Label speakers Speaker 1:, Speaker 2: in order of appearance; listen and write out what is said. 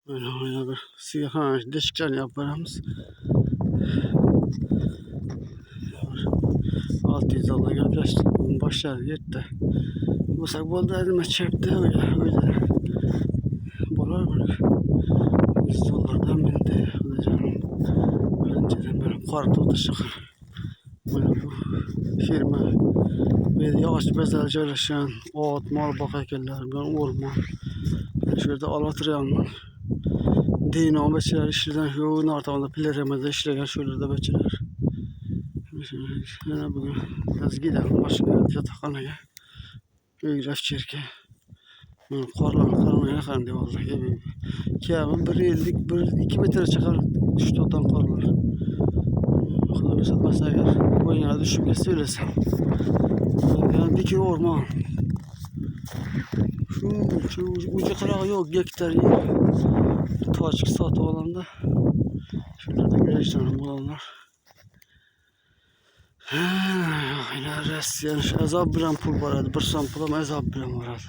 Speaker 1: Öyle bir siyah deşikler yaparız. 600 Allah yaklaştık. Başlar yetti. Bu sabah da elime çepti öyle. Bolar mı? 100 dolardan bindi. Önceden böyle kartı otuşuk. Böyle bu firma ve yavaş bezelce yaşayan ot, mal bakaykeller, ben orman. Şurada alatıryanlar. Dino beçiler işlerden yoğun ortamda pileremede işleyen şöyle beçiler. Yani bugün biraz gidelim başka yatakhanaya. Öyraf çirke. Korlarına kandı vallahi. Kâmen bir yıllık bir 2 metre çıkar düştü otan korlar. Kuda bir satmasa eğer boyuna düşüp geçse öylesem. Yani diki orman. Şu ucu karağı yok gektar yer. Taçık saat olanda. Şuralarda güneşlerim bulanlar. Yine rest yani azab bilen pul var. Bir sampula azab bilen var.